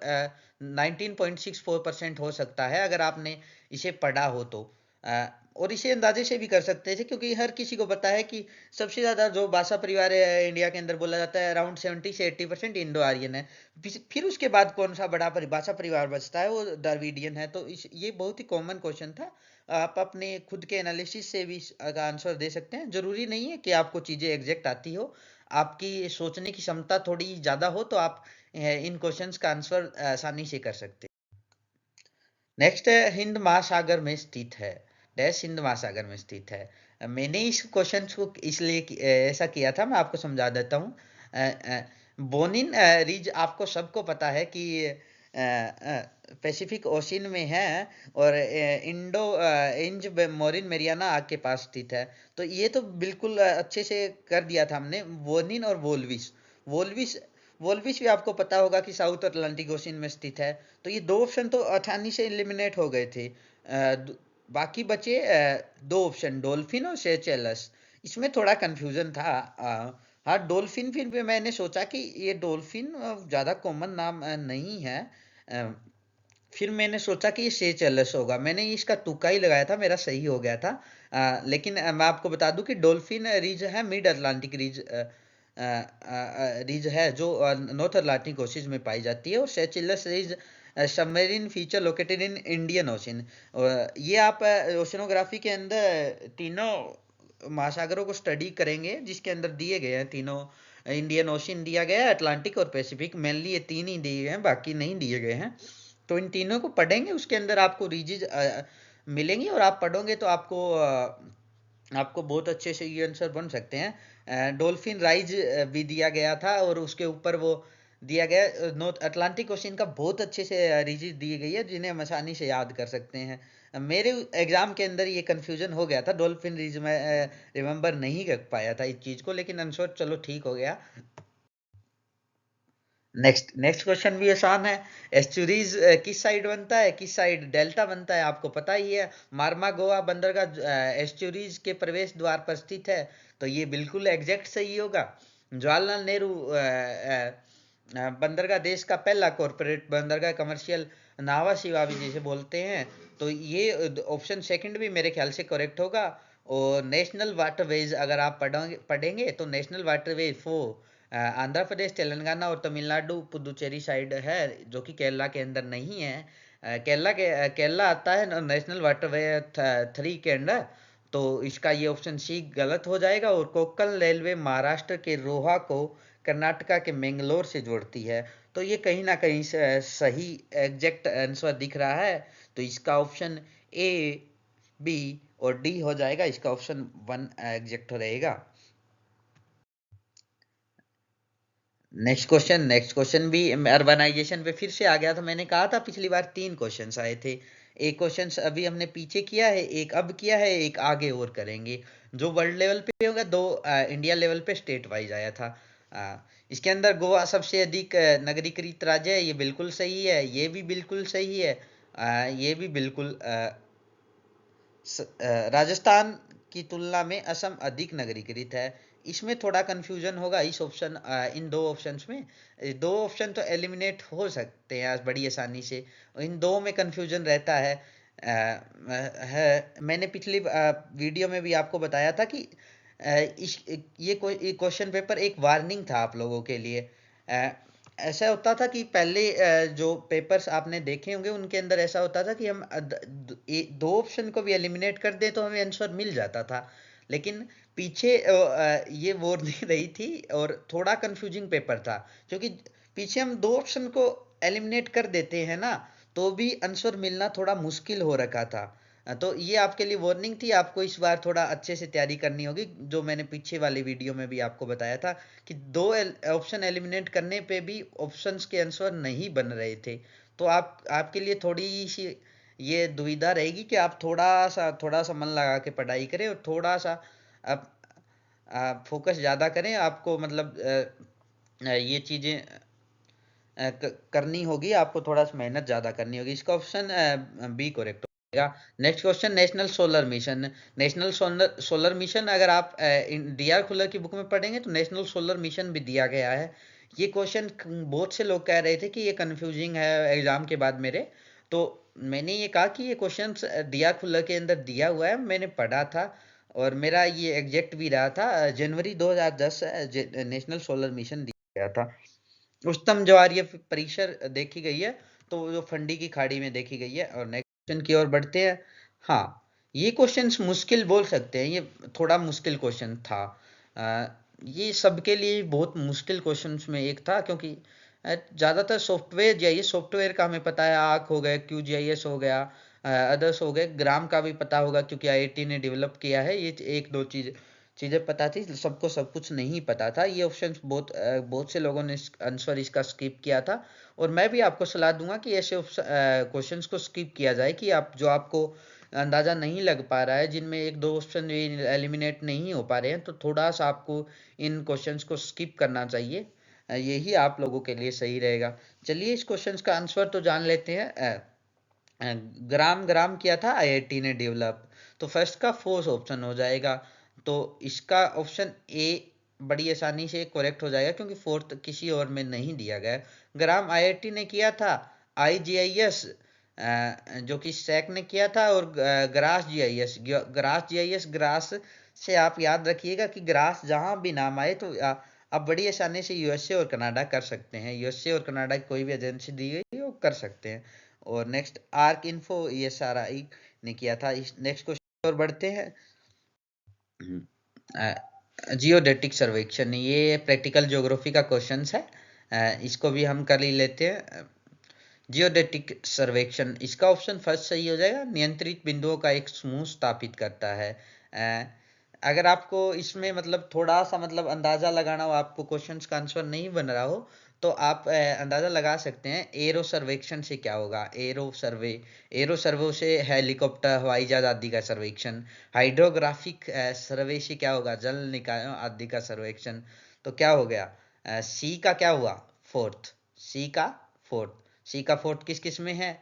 19.64% हो सकता है अगर आपने इसे पढ़ा हो तो। और इसे अंदाजे से भी कर सकते थे, क्योंकि हर किसी को पता है कि सबसे ज़्यादा जो भाषा परिवार है इंडिया के अंदर बोला जाता है, अराउंड 70 से 80% इंडो आर्यन है। फिर उसके बाद कौन सा बड़ा भाषा परिवार बचता है, वो द्रविडियन है। तो ये बहुत ही कॉमन क्वेश्चन था। आप अपने खुद के एनालिसिस से भी इसका आंसर दे सकते हैं। जरूरी नहीं है कि आपको चीज़ें एग्जैक्ट आती हो, आपकी सोचने की क्षमता थोड़ी ज़्यादा हो तो आप इन क्वेश्चंस का आंसर आसानी से कर सकते हैं। नेक्स्ट है, हिंद महासागर में स्थित है, डैश हिंद महासागर में स्थित है। मैंने इस क्वेश्चन को इसलिए ऐसा किया था, मैं आपको समझा देता हूँ। बोनिन रिज आपको सबको पता है कि पैसिफिक ओशियन में है, और इंडो इंज मोरिन मेरियाना आग के पास स्थित है। तो ये तो बिल्कुल अच्छे से कर दिया था हमने। बोनिन और वोल्विस, वोल्विस वोल्विस भी आपको पता होगा कि साउथ अटलांटिक ओशियन में स्थित है। तो ये दो ऑप्शन तो आसानी से एलिमिनेट हो गए थे। बाकी बचे दो ऑप्शन, डॉल्फिन और सेचेलस। इसमें थोड़ा कंफ्यूजन था। हाँ, डॉल्फिन, फिर भी मैंने सोचा कि ये डॉल्फिन ज़्यादा कॉमन नाम नहीं है। अ, फिर मैंने सोचा कि ये सेचेलस होगा। मैंने इसका तुक्का ही लगाया था, मेरा सही हो गया था। लेकिन मैं आपको बता दूं कि डॉल्फिन रीज है मिड अटलांटिक रीज, रीज है जो नॉर्थ अटलांटिक ओशियन में पाई जाती है। और Seychelles ridge submarine feature located in Indian Ocean. ये आप ओशनोग्राफी के अंदर तीनों महासागरों को स्टडी करेंगे, जिसके अंदर दिए गए हैं तीनों। इंडियन ओशियन दिया गया है, अटलांटिक और पैसिफिक, मेनली ये तीन ही दिए गए हैं, बाकी नहीं दिए गए हैं। तो इन तीनों को पढ़ेंगे, उसके अंदर आपको रीजेज मिलेंगी, और आप पढ़ोगे तो आपको बहुत अच्छे से ये आंसर बन सकते हैं। डॉल्फिन राइज भी दिया गया था, और उसके ऊपर वो दिया गया नॉर्थ अटलांटिक ओशियन का बहुत अच्छे से रीजेज दी गई है, जिन्हें हम आसानी से याद कर सकते हैं। मेरे एग्जाम के अंदर ये कंफ्यूजन हो गया था, डॉल्फिन रीज में रिमेंबर नहीं कर पाया था इस चीज को, लेकिन आंसर चलो ठीक हो गया। नेक्स्ट नेक्स्ट क्वेश्चन भी आसान है। एस्चुरीज किस साइड बनता है, किस साइड डेल्टा बनता है, आपको पता ही है। मार्मा गोवा बंदरगाह एस्चुरीज के प्रवेश द्वार पर स्थित है। तो ये बिल्कुल एग्जैक्ट सही होगा। जवाहरलाल नेहरू बंदरगाह देश का पहला कॉरपोरेट बंदरगाह, कमर्शियल नावा शिवा भी जिसे बोलते हैं। तो ये ऑप्शन सेकंड भी मेरे ख्याल से करेक्ट होगा। और नेशनल वाटरवेज अगर आप पढ़ेंगे तो नेशनल वाटरवेज आंध्र प्रदेश, तेलंगाना और तमिलनाडु पुदुचेरी साइड है, जो कि केरला के अंदर नहीं है। केरला आता है नेशनल वाटरवे 3 के अंदर। तो इसका ये ऑप्शन सी गलत हो जाएगा। और कोंकण रेलवे महाराष्ट्र के रोहा को कर्नाटका के मैंगलोर से जोड़ती है। तो ये कहीं ना कहीं सही एग्जैक्ट आंसर दिख रहा है। तो इसका ऑप्शन ए, बी और डी हो जाएगा। इसका ऑप्शन 1 एग्जैक्ट रहेगा। नेक्स्ट क्वेश्चन भी अर्बनाइजेशन पे फिर से आ गया था। मैंने कहा था पिछली बार 3 क्वेश्चंस आए थे। एक क्वेश्चन अभी हमने पीछे किया है, एक अब किया है, एक आगे और करेंगे। जो वर्ल्ड लेवल पे होगा, 2 इंडिया लेवल पे स्टेट वाइज आया था। इसके अंदर गोवा सबसे अधिक नगरीकृत राज्य है, ये बिल्कुल सही है। ये भी बिल्कुल सही है। ये भी बिल्कुल राजस्थान की तुलना में असम अधिक नगरीकृत है। इसमें थोड़ा कंफ्यूजन होगा इस ऑप्शन इन दो ऑप्शंस में। दो ऑप्शन तो एलिमिनेट हो सकते हैं बड़ी आसानी से, इन दो में कंफ्यूजन रहता है। मैंने पिछली वीडियो में भी आपको बताया था कि इस ये क्वेश्चन पेपर एक वार्निंग था आप लोगों के लिए। ऐसा होता था कि पहले जो पेपर्स आपने देखे होंगे उनके अंदर ऐसा होता था कि हम दो ऑप्शन को भी एलिमिनेट कर दे तो हमें आंसर मिल जाता था। लेकिन पीछे ये वो नहीं रही थी, और थोड़ा कंफ्यूजिंग पेपर था, क्योंकि पीछे हम दो ऑप्शन को एलिमिनेट कर देते हैं ना, तो भी आंसर मिलना थोड़ा मुश्किल हो रखा था। तो ये आपके लिए वार्निंग थी। आपको इस बार थोड़ा अच्छे से तैयारी करनी होगी, जो मैंने पीछे वाली वीडियो में भी आपको बताया था कि दो ऑप्शन एलिमिनेट करने पे भी ऑप्शंस के आंसर नहीं बन रहे थे। तो आपके लिए थोड़ी सी ये दुविधा रहेगी कि आप थोड़ा सा मन लगा के पढ़ाई करें, और थोड़ा सा आप फोकस ज़्यादा करें। आपको मतलब ये चीज़ें करनी होगी, आपको थोड़ा सा मेहनत ज़्यादा करनी होगी। इसका ऑप्शन बी करेक्ट होगा। Next question, national solar mission. National solar mission अगर आप डी आर खुल्लर की बुक में पढ़ेंगे तो नेशनल सोलर मिशन भी दिया गया है। ये क्वेश्चन बहुत से लोग कह रहे थे कि ये कंफ्यूजिंग है एग्जाम के बाद मेरे। तो मैंने ये कहा कि ये क्वेश्चन दिया खुला के अंदर दिया हुआ है, मैंने पढ़ा था और मेरा ये एग्जैक्ट भी रहा था। जनवरी 2010 नेशनल सोलर मिशन दिया गया था। उच्चतम ज्वारीय परिसर देखी गई है, तो वो जो फंडी की खाड़ी में देखी गई है। और नेक्स्ट क्वेश्चन की ओर बढ़ते हैं। हाँ, ये क्वेश्चंस मुश्किल बोल सकते हैं, ये थोड़ा मुश्किल क्वेश्चन था। अ, ये सबके लिए बहुत मुश्किल क्वेश्चंस में एक था, क्योंकि ज़्यादातर सॉफ्टवेयर जीआईएस सॉफ्टवेयर का हमें पता है, आर्क हो गया, क्यू जीआईएस हो गया, अदर्स हो गए। ग्राम का भी पता होगा क्योंकि आईआईटी ने डेवलप किया है। ये एक दो चीज़ें पता थी, सबको सब कुछ नहीं पता था। ये ऑप्शन बहुत से लोगों ने आंसर इसका स्किप किया था। और मैं भी आपको सलाह दूंगा कि ऐसे क्वेश्चंस को स्किप किया जाए कि आप जो आपको अंदाज़ा नहीं लग पा रहा है, जिनमें एक दो ऑप्शन एलिमिनेट नहीं हो पा रहे हैं, तो थोड़ा सा आपको इन क्वेश्चंस को स्किप करना चाहिए। यही आप लोगों के लिए सही रहेगा। चलिए इस क्वेश्चंस का आंसर तो जान लेते हैं। ग्राम ग्राम किया था आईआईटी ने डेवलप, तो फर्स्ट का फोर्थ ऑप्शन हो जाएगा। तो इसका ऑप्शन ए बड़ी आसानी से करेक्ट हो जाएगा, क्योंकि फोर्थ किसी और में नहीं दिया गया है। ग्राम आईआईटी ने किया था। आईजीआईएस जो कि सैक ने किया था। और ग्रास जीआईएस, ग्रास से आप याद रखिएगा कि ग्रास जहां भी नाम आए तो आप बड़ी आसानी से यूएसए और कनाडा कर सकते हैं। यूएसए और कनाडा की कोई भी एजेंसी दी गई है वो कर सकते हैं। और नेक्स्ट आर्क इन्फो, ये सारा ही ने किया था। इस नेक्स्ट क्वेश्चन और बढ़ते हैं। जियोडेटिक सर्वेक्षण, ये प्रैक्टिकल ज्योग्राफी का क्वेश्चन है। इसको भी हम कर ही लेते हैं। जियोडेटिक सर्वेक्षण, इसका ऑप्शन फर्स्ट सही हो जाएगा। नियंत्रित बिंदुओं का एक समूह स्थापित करता है। अगर आपको इसमें मतलब थोड़ा सा मतलब अंदाजा लगाना हो, आपको क्वेश्चंस का आंसर नहीं बन रहा हो, तो आप अंदाजा लगा सकते हैं एरो सर्वेक्षण से क्या होगा। एरो सर्वे से हेलीकॉप्टर, हवाई जहाज आदि का सर्वेक्षण। हाइड्रोग्राफिक सर्वे से क्या होगा, जल निकायों आदि का सर्वेक्षण। तो क्या हो गया, सी का क्या हुआ, फोर्थ। सी का फोर्थ। सी का फोर्थ किस किस में है,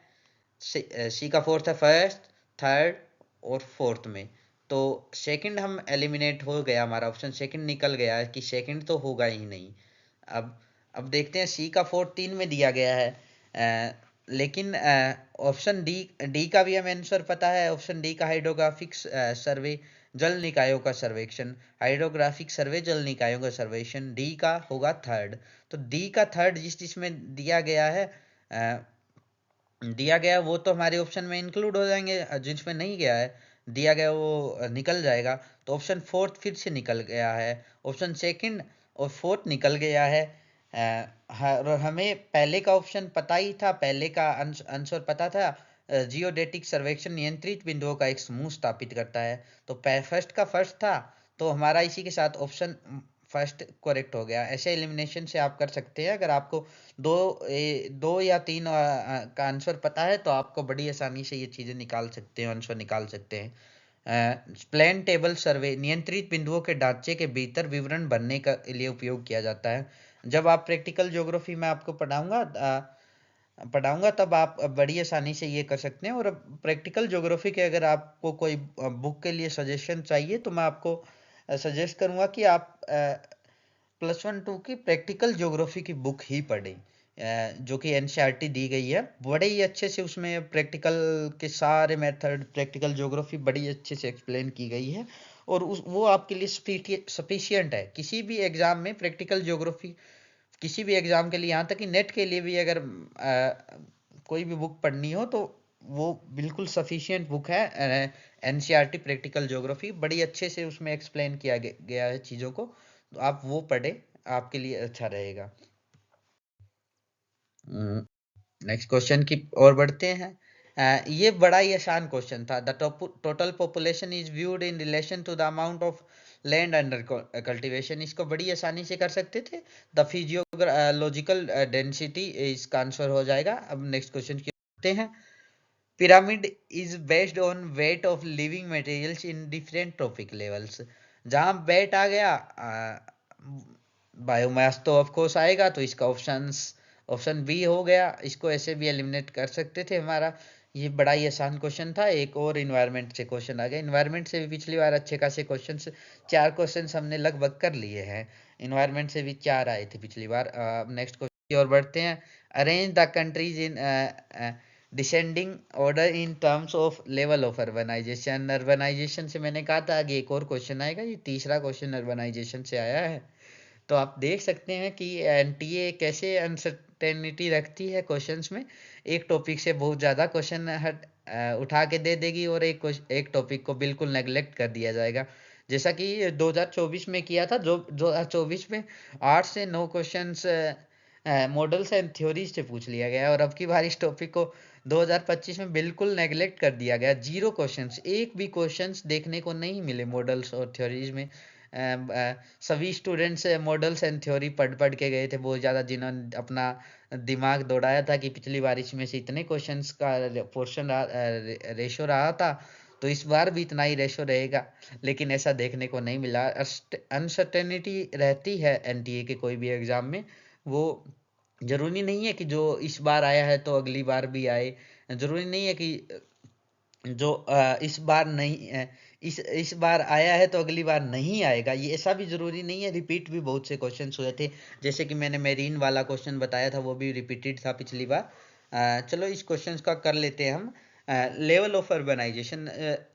सी का फोर्थ है फर्स्ट, थर्ड और फोर्थ में। तो सेकंड हम एलिमिनेट हो गया, हमारा ऑप्शन सेकंड निकल गया है कि सेकंड तो होगा ही नहीं। अब अब देखते हैं, सी का फोर्थ तीन में दिया गया है। लेकिन ऑप्शन डी डी का भी हमें आंसर पता है। ऑप्शन डी का हाइड्रोग्राफिक सर्वे, जल निकायों का सर्वेक्षण। हाइड्रोग्राफिक सर्वे, जल निकायों का सर्वेक्षण, डी का होगा थर्ड। तो डी का थर्ड जिसमें दिया गया है, वो तो हमारे ऑप्शन में इंक्लूड हो जाएंगे। जिसमें नहीं गया है, दिया गया वो निकल जाएगा। तो ऑप्शन फोर्थ फिर से निकल गया है। ऑप्शन सेकंड और फोर्थ निकल गया है। और हमें पहले का ऑप्शन पता ही था, पहले का आंसर पता था। जियोडेटिक सर्वेक्षण नियंत्रित बिंदुओं का एक समूह स्थापित करता है। तो फर्स्ट का फर्स्ट था, तो हमारा इसी के साथ ऑप्शन फर्स्ट करेक्ट हो गया। ऐसे एलिमिनेशन से आप कर सकते हैं। अगर आपको दो या तीन का आंसर पता है, तो आपको बड़ी आसानी से ये चीज़ें निकाल सकते हैं, आंसर निकाल सकते हैं। प्लेन टेबल सर्वे नियंत्रित बिंदुओं के ढांचे के भीतर विवरण भरने के लिए उपयोग किया जाता है। जब आप प्रैक्टिकल ज्योग्राफी में आपको पढ़ाऊंगा तब आप बड़ी आसानी से ये कर सकते हैं। और प्रैक्टिकल ज्योग्राफी के अगर आपको कोई बुक के लिए सजेशन चाहिए, तो मैं आपको सजेस्ट करूंगा कि आप +1 2 की प्रैक्टिकल ज्योग्राफी की बुक ही पढ़ें, जो कि एनसीईआरटी दी गई है। बड़े ही अच्छे से उसमें प्रैक्टिकल के सारे मेथड, प्रैक्टिकल ज्योग्राफी बड़ी अच्छे से एक्सप्लेन की गई है। और वो आपके लिए सफिशियंट है। किसी भी एग्जाम में प्रैक्टिकल ज्योग्राफी, किसी भी एग्जाम के लिए, यहाँ तक कि नेट के लिए भी अगर कोई भी बुक पढ़नी हो, तो वो बिल्कुल सफिशियंट बुक है। एनसीईआरटी प्रैक्टिकल ज्योग्राफी बड़ी अच्छे से उसमें एक्सप्लेन किया गया है चीज़ों को। तो आप वो पढ़ें, आपके लिए अच्छा रहेगा। नेक्स्ट क्वेश्चन की ओर बढ़ते हैं। ये बड़ा ही आसान क्वेश्चन था। The total population is viewed in relation to the amount of land under cultivation. इसको बड़ी आसानी से कर सकते थे। द फिजियोलॉजिकल डेंसिटी इसका आंसर हो जाएगा। अब नेक्स्ट क्वेश्चन की बढ़ते हैं। Pyramid is based on weight of living materials in different trophic levels. जहां वेट आ गया, बायोमास तो ऑफ कोर्स आएगा, तो इसका ऑप्शन बी हो गया। इसको ऐसे भी एलिमिनेट कर सकते थे हमारा। ये बड़ा ही आसान क्वेश्चन था। एक और इन्वायरमेंट से क्वेश्चन आ गया। इन्वायरमेंट से भी पिछली बार अच्छे खासे क्वेश्चंस, 4 क्वेश्चंस हमने लगभग कर लिए हैं। इन्वायरमेंट से भी 4 आए थे पिछली बार। अब नेक्स्ट क्वेश्चन की ओर बढ़ते हैं। Arrange the countries in descending order in terms of level of urbanization. Urbanization से मैंने कहा था आगे एक और क्वेश्चन आएगा, ये तीसरा क्वेश्चन अर्बनाइजेशन से आया है। तो आप देख सकते हैं कि एनटीए कैसे अनसर्टेनिटी रखती है क्वेश्चंस में। एक टॉपिक से बहुत ज़्यादा क्वेश्चन उठा के दे देगी और एक टॉपिक को बिल्कुल नेग्लेक्ट कर दिया जाएगा, जैसा कि 2024 में किया था। जो 2024 में 8 से 9 क्वेश्चंस मॉडल्स एंड थ्योरीज से पूछ लिया गया, और अब की बार इस टॉपिक को 2025 में बिल्कुल नेग्लेक्ट कर दिया गया। 0 क्वेश्चंस, एक भी क्वेश्चंस देखने को नहीं मिले मॉडल्स और थ्योरीज में। सभी स्टूडेंट्स मॉडल्स एंड थ्योरी पढ़ पढ़ के गए थे बहुत ज़्यादा, जिन्होंने अपना दिमाग दौड़ाया था कि पिछली बार इसमें से इतने क्वेश्चंस का पोर्शन रेशो रहा था, तो इस बार भी इतना ही रेशो रहेगा, लेकिन ऐसा देखने को नहीं मिला। अनसर्टेनिटी रहती है एनटीए के कोई भी एग्ज़ाम में। वो ज़रूरी नहीं है कि जो इस बार आया है तो अगली बार भी आए, ज़रूरी नहीं है कि जो इस बार नहीं इस बार आया है तो अगली बार नहीं आएगा, ये ऐसा भी ज़रूरी नहीं है। रिपीट भी बहुत से क्वेश्चंस हुए थे, जैसे कि मैंने मेरीन वाला क्वेश्चन बताया था, वो भी रिपीटेड था पिछली बार। चलो इस क्वेश्चंस का कर लेते हैं हम। Level of urbanization,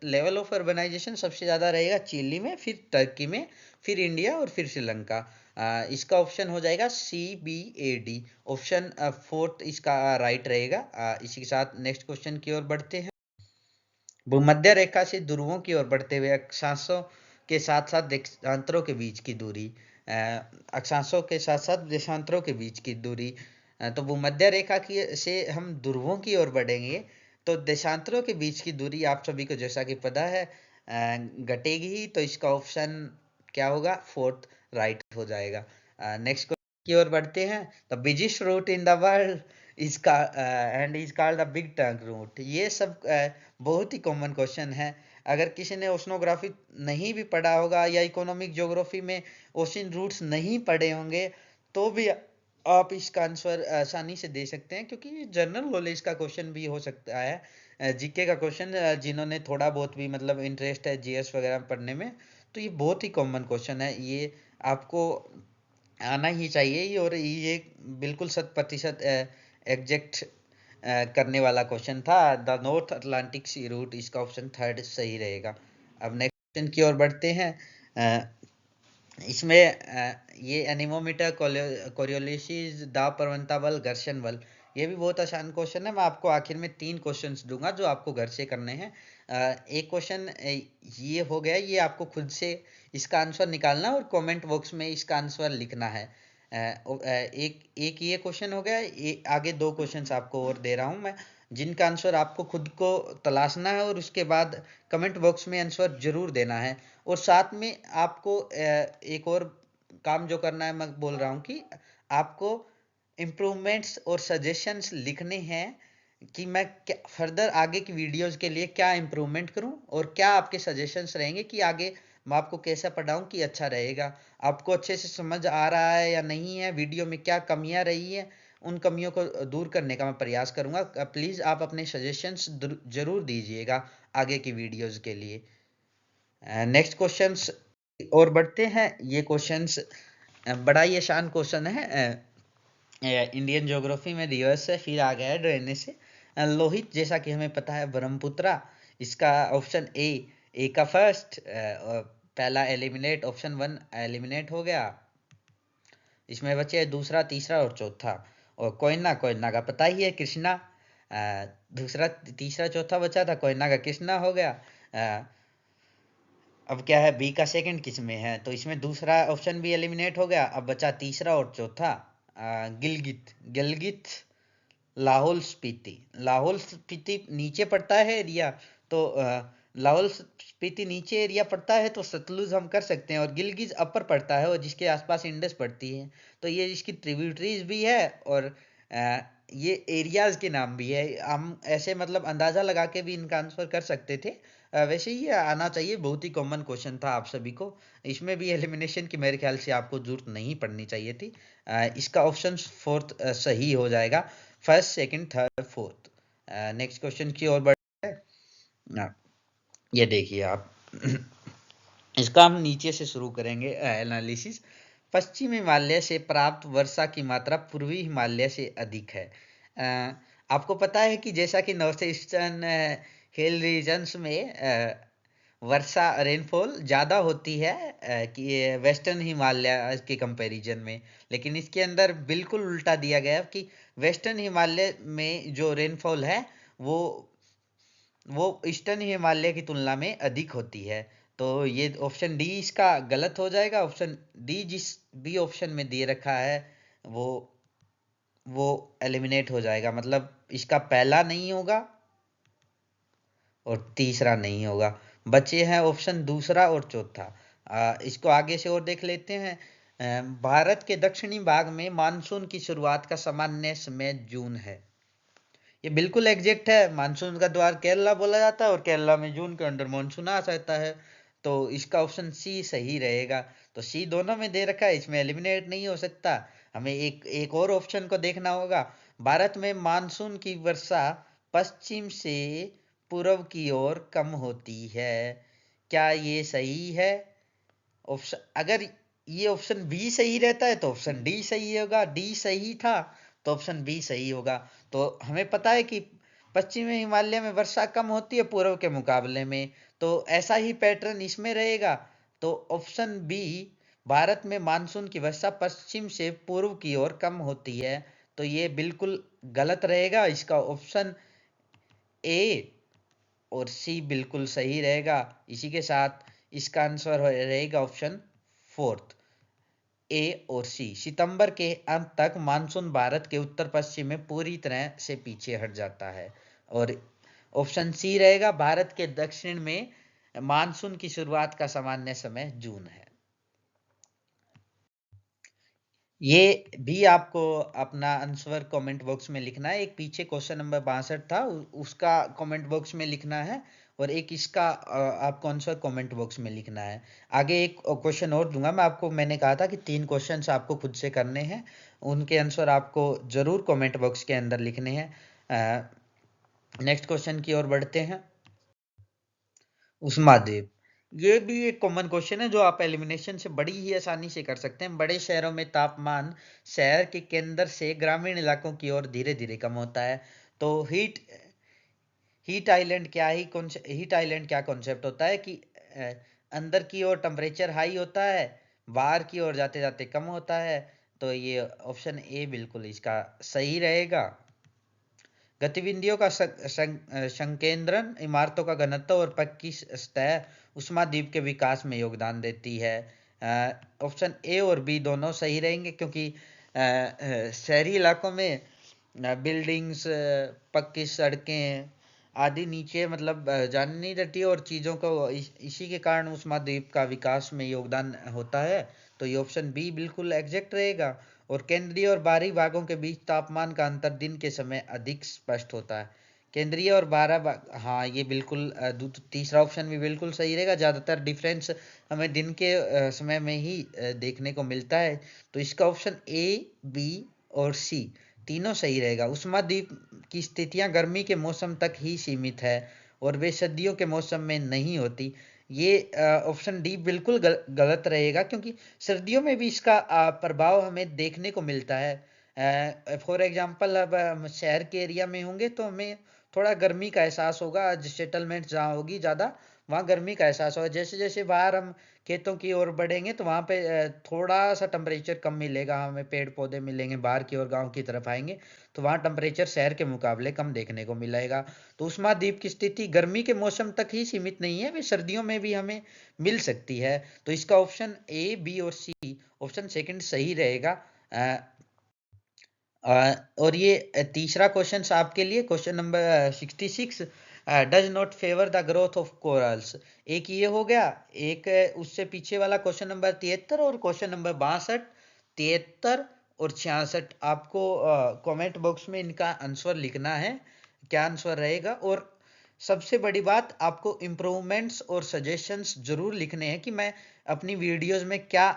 level of urbanization सबसे ज़्यादा रहेगा चिली में, फिर टर्की में, फिर इंडिया और फिर श्रीलंका। इसका ऑप्शन हो जाएगा CBAD, ऑप्शन फोर्थ इसका राइट रहेगा। इसी के साथ नेक्स्ट क्वेश्चन की ओर बढ़ते हैं। भूमध्य रेखा से ध्रुवों की ओर बढ़ते हुए अक्षांशों के साथ साथ देशांतरों के बीच की दूरी, अक्षांशों के साथ साथ देशांतरों के बीच की दूरी। तो भूमध्य रेखा की से हम ध्रुवों की ओर बढ़ेंगे, तो देशांतरों के बीच की दूरी आप सभी को जैसा कि पता है घटेगी ही, तो इसका ऑप्शन क्या होगा, फोर्थ राइट हो जाएगा। नेक्स्ट क्वेश्चन की ओर बढ़ते हैं। The biggest root in the world is and is called the big trunk root. ये सब बहुत ही कॉमन क्वेश्चन है। अगर किसी ने ओशनोग्राफी नहीं भी पढ़ा होगा या इकोनॉमिक ज्योग्राफी में ओशन रूट्स नहीं पढ़े होंगे, तो भी आप इसका आंसर आसानी से दे सकते हैं, क्योंकि जनरल नॉलेज का क्वेश्चन भी हो सकता है, जीके का क्वेश्चन। जिन्होंने थोड़ा बहुत भी मतलब इंटरेस्ट है जीएस वगैरह पढ़ने में, तो ये बहुत ही कॉमन क्वेश्चन है, ये आपको आना ही चाहिए, और ये बिल्कुल 100% एग्जैक्ट करने वाला क्वेश्चन था। The North Atlantic sea route, इसका ऑप्शन थर्ड सही रहेगा। अब नेक्स्ट क्वेश्चन की ओर बढ़ते हैं। इसमें ये एनीमोमीटर, कोरियोलिसिस, दाब प्रवणता बल, घर्षण बल, ये भी बहुत आसान क्वेश्चन है। मैं आपको आखिर में 3 क्वेश्चंस दूंगा जो आपको घर से करने हैं। एक क्वेश्चन ये हो गया, ये आपको खुद से इसका आंसर निकालना और कमेंट बॉक्स में इसका आंसर लिखना है। एक एक ये क्वेश्चन हो गया, आगे 2 क्वेश्चंस आपको और दे रहा हूँ मैं, जिनका आंसर आपको खुद को तलाशना है और उसके बाद कमेंट बॉक्स में आंसर जरूर देना है। और साथ में आपको एक और काम जो करना है, मैं बोल रहा हूँ कि आपको इम्प्रूवमेंट्स और सजेशंस लिखने हैं कि मैं क्या फर्दर आगे की वीडियोस के लिए क्या इम्प्रूवमेंट करूं, और क्या आपके सजेशंस रहेंगे कि आगे मैं आपको कैसा पढ़ाऊं कि अच्छा रहेगा, आपको अच्छे से समझ आ रहा है या नहीं है, वीडियो में क्या कमियां रही है, उन कमियों को दूर करने का मैं प्रयास करूंगा। प्लीज़ आप अपने सजेशंस जरूर दीजिएगा आगे की वीडियोस के लिए। नेक्स्ट क्वेश्चंस और बढ़ते हैं। ये क्वेश्चंस बड़ा ही आसान क्वेश्चन है, इंडियन ज्योग्राफी में रिवर्स से फिर आ गया है ड्रेनेज से। लोहित, जैसा कि हमें पता है, ब्रह्मपुत्रा, इसका ऑप्शन ए का फर्स्ट पहला एलिमिनेट, ऑप्शन 1 एलिमिनेट हो गया। इसमें बचे दूसरा, तीसरा और चौथा। और कोयना, कोयना का पता ही है, कृष्णा। दूसरा, तीसरा, चौथा बचा था, कोयना का कृष्णा हो गया। अब क्या है, बी का सेकंड किस में है, तो इसमें दूसरा ऑप्शन भी एलिमिनेट हो गया। अब बचा तीसरा और चौथा। गिलगित, गिलगित, लाहौल स्पीति। लाहौल स्पीति नीचे पड़ता है एरिया, तो लाहौल स्पीति नीचे एरिया पड़ता है, तो सतलुज हम कर सकते हैं, और गिलगित अपर पड़ता है और जिसके आसपास इंडस पड़ती है, तो ये इसकी ट्रिब्यूटरीज भी है, और ये एरियाज के नाम भी है। हम ऐसे मतलब अंदाजा लगा के भी इनका आंसर कर सकते थे। वैसे ही आना चाहिए, बहुत ही कॉमन क्वेश्चन था आप सभी को। इसमें भी एलिमिनेशन की मेरे ख्याल से आपको जरूरत नहीं पड़नी चाहिए थी। इसका ऑप्शन फोर्थ सही हो जाएगा, first, second, third, fourth. Next question की ओर बढ़ते हैं। ये देखिए आप इसका हम नीचे से शुरू करेंगे एनालिसिस। पश्चिमी हिमालय से प्राप्त वर्षा की मात्रा पूर्वी हिमालय से अधिक है। आपको पता है कि जैसा कि नॉर्थ ईस्टर्न हिल रीजन्स में वर्षा रेनफॉल ज़्यादा होती है कि वेस्टर्न हिमालय के कंपैरिजन में, लेकिन इसके अंदर बिल्कुल उल्टा दिया गया है कि वेस्टर्न हिमालय में जो रेनफॉल है वो वो ईस्टर्न हिमालय की तुलना में अधिक होती है। तो ये ऑप्शन डी इसका गलत हो जाएगा। ऑप्शन डी जिस भी ऑप्शन में दे रखा है वो वो एलिमिनेट हो जाएगा, मतलब इसका पहला नहीं होगा और तीसरा नहीं होगा। बचे हैं ऑप्शन दूसरा और चौथा। इसको आगे से और देख लेते हैं। भारत के दक्षिणी भाग में मानसून की शुरुआत का सामान्य समय जून है। ये बिल्कुल एग्जैक्ट है। मानसून का द्वार केरला बोला जाता है और केरला में जून के अंदर मानसून आ जाता है। तो इसका ऑप्शन सी सही रहेगा। तो सी दोनों में दे रखा है, इसमें एलिमिनेट नहीं हो सकता। हमें एक एक और ऑप्शन को देखना होगा। भारत में मानसून की वर्षा पश्चिम से पूर्व की ओर कम होती है। क्या ये सही है? ऑप्शन अगर ये ऑप्शन बी सही रहता है तो ऑप्शन डी सही होगा, डी सही था तो ऑप्शन बी सही होगा। तो हमें पता है कि पश्चिमी हिमालय में वर्षा कम होती है पूर्व के मुकाबले में, तो ऐसा ही पैटर्न इसमें रहेगा। तो ऑप्शन बी, भारत में मानसून की वर्षा पश्चिम से पूर्व की ओर कम होती है, तो ये बिल्कुल गलत रहेगा। इसका ऑप्शन ए और सी बिल्कुल सही रहेगा। इसी के साथ इसका आंसर रहेगा ऑप्शन फोर्थ, ए और सी। सितंबर के अंत तक मानसून भारत के उत्तर पश्चिम में पूरी तरह से पीछे हट जाता है। और ऑप्शन सी रहेगा, भारत के दक्षिण में मानसून की शुरुआत का सामान्य समय जून है। ये भी आपको अपना आंसर कमेंट बॉक्स में लिखना है। एक पीछे क्वेश्चन नंबर 62 था, उसका कमेंट बॉक्स में लिखना है, और एक इसका आपको आंसर कमेंट बॉक्स में लिखना है। आगे एक क्वेश्चन और दूंगा मैं आपको। मैंने कहा था कि 3 क्वेश्चंस आपको खुद से करने हैं, उनके आंसर आपको जरूर कमेंट बॉक्स के अंदर लिखने हैं। नेक्स्ट क्वेश्चन की ओर बढ़ते हैं। उष्मादेव, ये भी एक कॉमन क्वेश्चन है जो आप एलिमिनेशन से बड़ी ही आसानी से कर सकते हैं। बड़े शहरों में तापमान शहर के केंद्र से ग्रामीण इलाकों की ओर धीरे धीरे कम होता है। तो हीट हीट आइलैंड क्या ही हीट आइलैंड क्या कॉन्सेप्ट होता है कि अंदर की ओर टेम्परेचर हाई होता है, बाहर की ओर जाते जाते कम होता है। तो ये ऑप्शन ए बिल्कुल इसका सही रहेगा। गतिविधियों का संकेंद्रण, इमारतों का घनत्व और पक्की सतह उष्माद्वीप के विकास में योगदान देती है। ऑप्शन ए और बी दोनों सही रहेंगे, क्योंकि शहरी इलाकों में बिल्डिंग्स, पक्की सड़कें आदि नीचे मतलब जाने नहीं देती, और चीज़ों को इसी के कारण उष्माद्वीप का विकास में योगदान होता है। तो ये ऑप्शन बी बिल्कुल एग्जैक्ट रहेगा। और केंद्रीय और बाहरी भागों के बीच तापमान का अंतर दिन के समय अधिक स्पष्ट होता है। केंद्रीय और बारह भाग, हाँ ये बिल्कुल तीसरा ऑप्शन भी बिल्कुल सही रहेगा। ज़्यादातर डिफरेंस हमें दिन के समय में ही देखने को मिलता है। तो इसका ऑप्शन ए, बी और सी तीनों सही रहेगा। उष्माद्वीप की स्थितियां गर्मी के मौसम तक ही सीमित है और वे सर्दियों के मौसम में नहीं होती। ये ऑप्शन डी बिल्कुल गलत रहेगा, क्योंकि सर्दियों में भी इसका प्रभाव हमें देखने को मिलता है। फॉर एग्जांपल अब हम शहर के एरिया में होंगे तो हमें थोड़ा गर्मी का एहसास होगा। सेटलमेंट जहाँ होगी ज़्यादा, वहाँ गर्मी का एहसास होगा। जैसे जैसे बाहर हम खेतों की ओर बढ़ेंगे तो वहाँ पे थोड़ा सा टेम्परेचर कम मिलेगा, हमें पेड़ पौधे मिलेंगे। बाहर की ओर गांव की तरफ आएंगे तो वहाँ टेम्परेचर शहर के मुकाबले कम देखने को मिलेगा। तो उष्माद्वीप की स्थिति गर्मी के मौसम तक ही सीमित नहीं है, वे सर्दियों में भी हमें मिल सकती है। तो इसका ऑप्शन ए, बी और सी ऑप्शन सेकंड सही रहेगा। अ, और ये तीसरा क्वेश्चन आपके लिए, question number 66, does not favour the growth of corals. एक ये हो गया। एक उससे पीछे वाला क्वेश्चन नंबर 73 और क्वेश्चन नंबर 62, 73 और 66 आपको कमेंट बॉक्स में इनका आंसर लिखना है, क्या आंसर रहेगा। और सबसे बड़ी बात, आपको इम्प्रूवमेंट्स और सजेशंस जरूर लिखने हैं कि मैं अपनी वीडियोस में क्या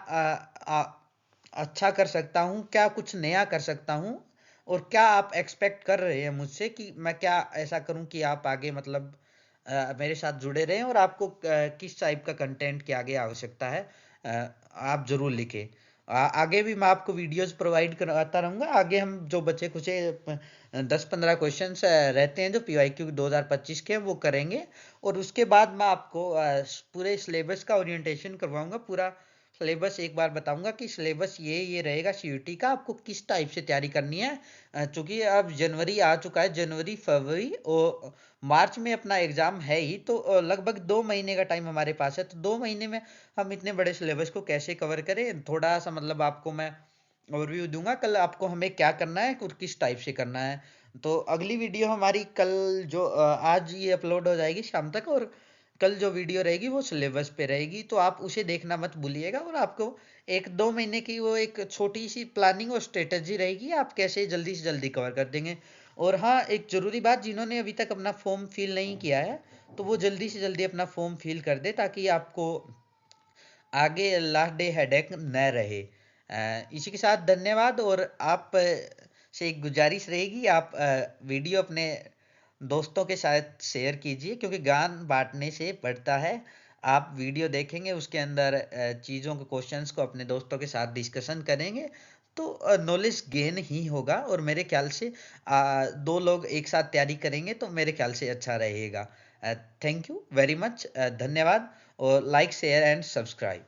अच्छा कर सकता हूँ, क्या कुछ नया कर सकता हूँ, और क्या आप एक्सपेक्ट कर रहे हैं मुझसे कि मैं क्या ऐसा करूँ कि आप आगे मतलब मेरे साथ जुड़े रहें, और आपको किस टाइप का कंटेंट की आगे आवश्यकता है, आप जरूर लिखें। आगे भी मैं आपको वीडियोस प्रोवाइड करवाता रहूँगा। आगे हम जो बचे कुछ 10-15 क्वेश्चंस रहते हैं जो PYQ 2025 के हैं वो करेंगे, और उसके बाद मैं आपको पूरे सिलेबस का ओरिएंटेशन करवाऊंगा। पूरा सिलेबस एक बार बताऊंगा कि सिलेबस ये रहेगा CUET का, आपको किस टाइप से तैयारी करनी है। चूंकि अब जनवरी आ चुका है, जनवरी फरवरी और मार्च में अपना एग्जाम है ही, तो लगभग 2 महीने का टाइम हमारे पास है। तो 2 महीने में हम इतने बड़े सिलेबस को कैसे कवर करें, थोड़ा सा मतलब आपको मैं ओवरव्यू दूंगा कल आपको हमें क्या करना है और किस टाइप से करना है। तो अगली वीडियो हमारी कल जो आज ये अपलोड हो जाएगी शाम तक, और कल जो वीडियो रहेगी वो सिलेबस पे रहेगी, तो आप उसे देखना मत भूलिएगा। और आपको 1-2 महीने की वो एक छोटी सी प्लानिंग और स्ट्रेटजी रहेगी, आप कैसे जल्दी से जल्दी कवर कर देंगे। और हाँ, एक जरूरी बात, जिन्होंने अभी तक अपना फॉर्म फिल नहीं किया है तो वो जल्दी से जल्दी अपना फॉर्म फिल कर दे, ताकि आपको आगे लास्ट डे हेडेक न रहे। इसी के साथ धन्यवाद। और आप से एक गुजारिश रहेगी, आप वीडियो अपने दोस्तों के साथ शेयर कीजिए, क्योंकि ज्ञान बांटने से बढ़ता है। आप वीडियो देखेंगे, उसके अंदर चीज़ों के क्वेश्चंस को अपने दोस्तों के साथ डिस्कशन करेंगे, तो नॉलेज गेन ही होगा। और मेरे ख्याल से 2 लोग एक साथ तैयारी करेंगे तो मेरे ख्याल से अच्छा रहेगा। थैंक यू वेरी मच, धन्यवाद। और लाइक शेयर एंड सब्सक्राइब।